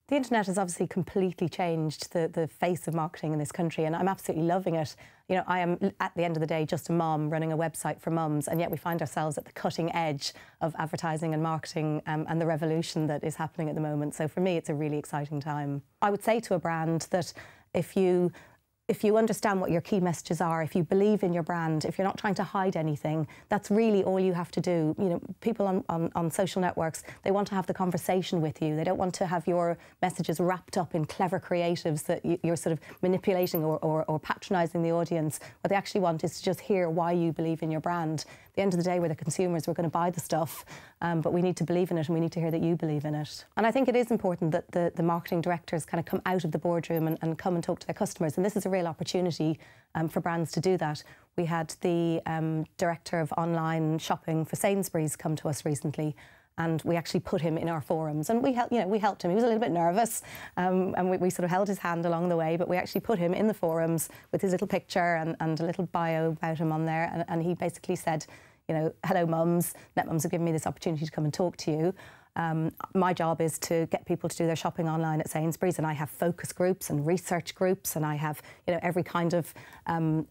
The internet has obviously completely changed the face of marketing in this country, and I'm absolutely loving it. You know, I am, at the end of the day, just a mum running a website for mums, and yet we find ourselves at the cutting edge of advertising and marketing and the revolution that is happening at the moment. So for me, it's a really exciting time. I would say to a brand that if you understand what your key messages are, if you believe in your brand, if you're not trying to hide anything, that's really all you have to do. You know, people on social networks, they want to have the conversation with you. They don't want to have your messages wrapped up in clever creatives that you're sort of manipulating or patronising the audience. What they actually want is to just hear why you believe in your brand. At the end of the day, we're the consumers, we're going to buy the stuff, but we need to believe in it and we need to hear that you believe in it. And I think it is important that the marketing directors kind of come out of the boardroom and come and talk to their customers. And this is a real opportunity for brands to do that. We had the director of online shopping for Sainsbury's come to us recently, and we actually put him in our forums, and we helped him. He was a little bit nervous, and we sort of held his hand along the way, but we actually put him in the forums with his little picture and a little bio about him on there, and he basically said, you know, hello mums, NetMums have given me this opportunity to come and talk to you. My job is to get people to do their shopping online at Sainsbury's, and I have focus groups and research groups, and I have, you know, every kind of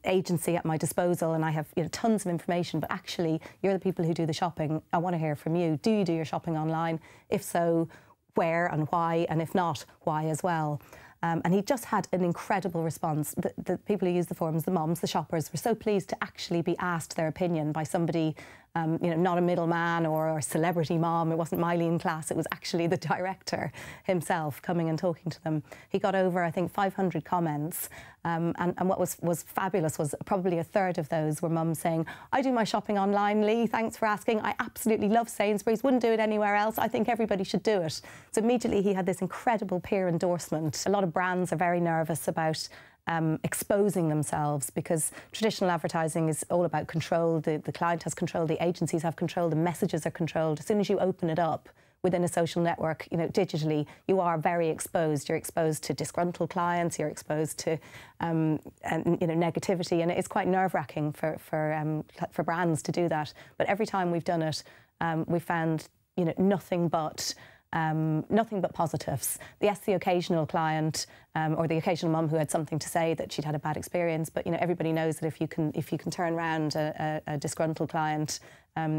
agency at my disposal, and I have, you know, tons of information. But actually, you're the people who do the shopping. I want to hear from you. Do you do your shopping online? If so, where and why? And if not, why as well? And he just had an incredible response. The people who use the forums, the moms, the shoppers, were so pleased to actually be asked their opinion by somebody, you know, not a middleman or a celebrity mom. It wasn't Mylene Class. It was actually the director himself coming and talking to them. He got over, I think, 500 comments. And what was fabulous was probably a third of those were mums saying, I do my shopping online, Lee, thanks for asking. I absolutely love Sainsbury's, wouldn't do it anywhere else. I think everybody should do it. So immediately he had this incredible peer endorsement. A lot of brands are very nervous about exposing themselves, because traditional advertising is all about control. The client has control, the agencies have control, the messages are controlled. As soon as you open it up within a social network, you know, digitally, you are very exposed. You're exposed to disgruntled clients, you're exposed to you know, negativity, and it's quite nerve-wracking for brands to do that. But every time we've done it, we found, you know, nothing but positives. Yes, the occasional client or the occasional mum who had something to say that she'd had a bad experience, but you know, everybody knows that if you can turn around a disgruntled client,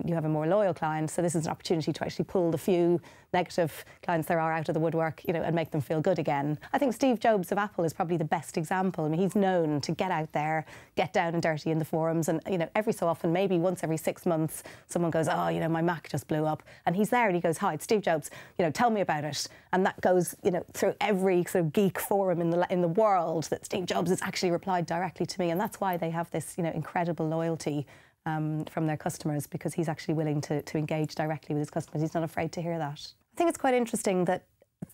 you have a more loyal client. So this is an opportunity to actually pull the few negative clients there are out of the woodwork, you know, and make them feel good again. I think Steve Jobs of Apple is probably the best example. I mean, he's known to get out there, get down and dirty in the forums, and you know, every so often, maybe once every 6 months, someone goes, oh, you know, my Mac just blew up, and he's there and he goes, hi, it's Steve Jobs, you know, tell me about it. And that goes, you know, through every sort of geek forum in the world, that Steve Jobs has actually replied directly to me, and that's why they have this, you know, incredible loyalty from their customers, because he's actually willing to engage directly with his customers. He's not afraid to hear that. I think it's quite interesting that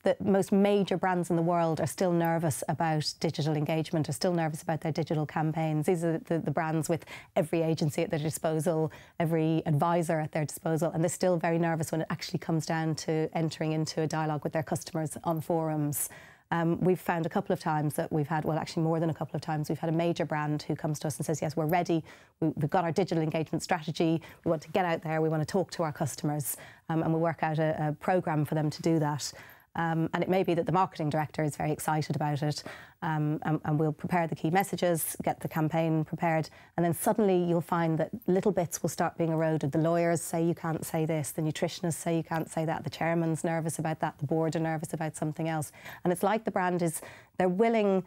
the most major brands in the world are still nervous about digital engagement, are still nervous about their digital campaigns. These are the brands with every agency at their disposal, every advisor at their disposal, and they're still very nervous when it actually comes down to entering into a dialogue with their customers on forums. We've found a couple of times that we've had, well, actually more than a couple of times, we've had a major brand who comes to us and says, yes, we're ready, we've got our digital engagement strategy, we want to get out there, we want to talk to our customers, and we'll work out a programme for them to do that. And it may be that the marketing director is very excited about it, and we'll prepare the key messages, get the campaign prepared, and then suddenly you'll find that little bits will start being eroded. The lawyers say you can't say this, the nutritionists say you can't say that, the chairman's nervous about that, the board are nervous about something else. And it's like the brand is, they're willing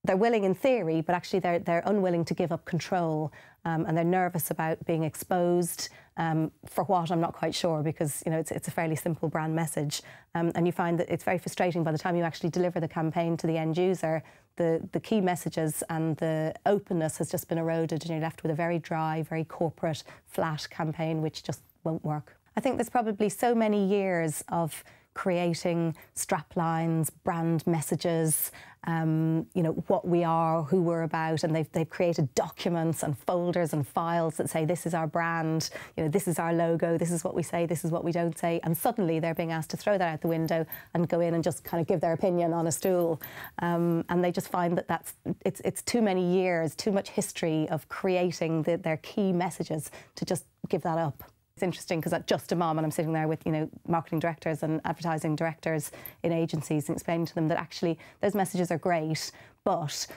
in theory, but actually they're unwilling to give up control, and they're nervous about being exposed. For what, I'm not quite sure, because you know, it's a fairly simple brand message, and you find that it's very frustrating by the time you actually deliver the campaign to the end user. The key messages and the openness has just been eroded, and you're left with a very dry, very corporate, flat campaign which just won't work. I think there's probably so many years of creating straplines, brand messages, you know, what we are, who we're about, and they've created documents and folders and files that say this is our brand, you know, this is our logo, this is what we say, this is what we don't say, and suddenly they're being asked to throw that out the window and go in and just kind of give their opinion on a stool, and they just find that it's too many years, too much history of creating their key messages to just give that up. It's interesting because I'm just a mum and I'm sitting there with, marketing directors and advertising directors in agencies and explaining to them that actually those messages are great, but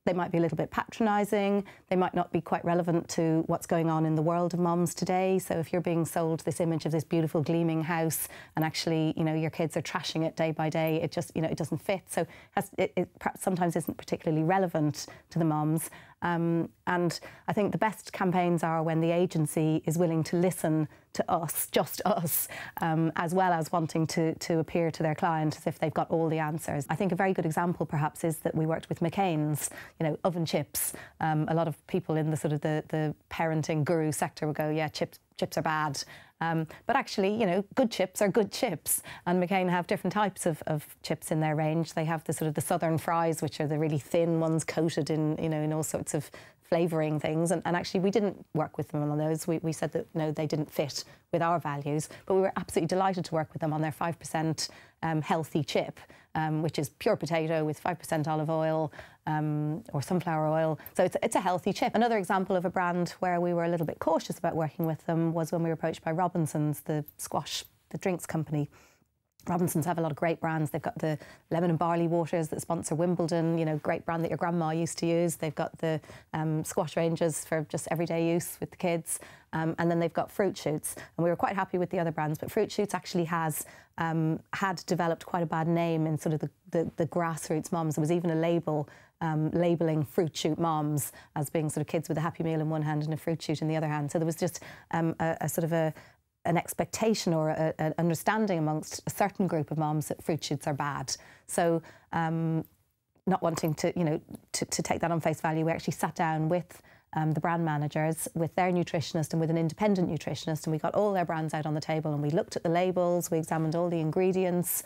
they might be a little bit patronising, they might not be quite relevant to what's going on in the world of mums today. So if you're being sold this image of this beautiful gleaming house and actually, your kids are trashing it day by day, it just, it doesn't fit. So it perhaps sometimes isn't particularly relevant to the mums. And I think the best campaigns are when the agency is willing to listen to us, just us, as well as wanting to appear to their client as if they've got all the answers. I think a very good example perhaps is that we worked with McCain's, oven chips. A lot of people in the sort of the parenting guru sector will go, yeah, chips are bad. But actually, good chips are good chips. And McCain have different types of chips in their range. They have the sort of the southern fries, which are the really thin ones coated in, in all sorts of flavouring things. And actually, we didn't work with them on those. We said that, they didn't fit with our values. But we were absolutely delighted to work with them on their 5% healthy chip, which is pure potato with 5% olive oil or sunflower oil. So it's a healthy chip. Another example of a brand where we were a little bit cautious about working with them was when we were approached by Robinsons, the drinks company. Robinsons have a lot of great brands. They've got the lemon and barley waters that sponsor Wimbledon, great brand that your grandma used to use. They've got the squash ranges for just everyday use with the kids. And then they've got Fruit Shoots. And we were quite happy with the other brands, but Fruit Shoots actually had developed quite a bad name in sort of the grassroots mums. There was even a label labelling Fruit Shoot moms as being sort of kids with a Happy Meal in one hand and a fruit shoot in the other hand. So there was just an expectation or an understanding amongst a certain group of moms that fruit shoots are bad. So not wanting to take that on face value, we actually sat down with the brand managers, with their nutritionist and with an independent nutritionist, and we got all their brands out on the table and we looked at the labels, we examined all the ingredients,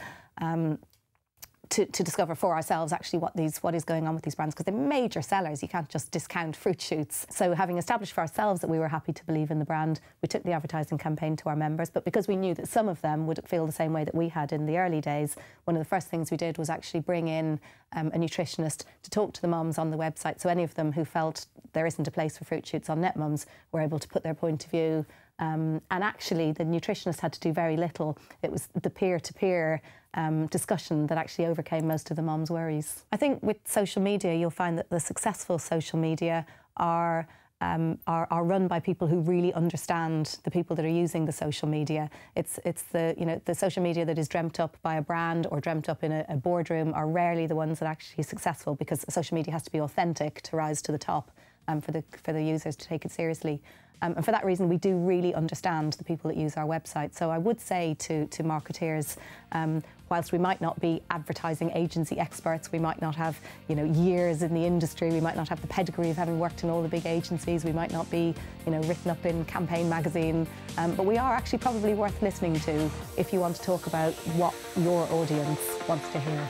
to discover for ourselves actually what is going on with these brands, because they're major sellers. You can't just discount Fruit Shoots. So having established for ourselves that we were happy to believe in the brand, we took the advertising campaign to our members. But because we knew that some of them would feel the same way that we had in the early days, one of the first things we did was actually bring in a nutritionist to talk to the mums on the website. So any of them who felt there isn't a place for Fruit Shoots on NetMums were able to put their point of view. And actually, the nutritionist had to do very little. It was the peer-to-peer discussion that actually overcame most of the mums' worries. I think with social media, you'll find that the successful social media are run by people who really understand the people that are using the social media. It's the social media that is dreamt up by a brand or dreamt up in a boardroom are rarely the ones that are actually successful, because social media has to be authentic to rise to the top, for the users to take it seriously. And for that reason, we do really understand the people that use our website. So I would say to marketeers, whilst we might not be advertising agency experts, we might not have years in the industry, we might not have the pedigree of having worked in all the big agencies, we might not be written up in Campaign magazine, but we are actually probably worth listening to if you want to talk about what your audience wants to hear.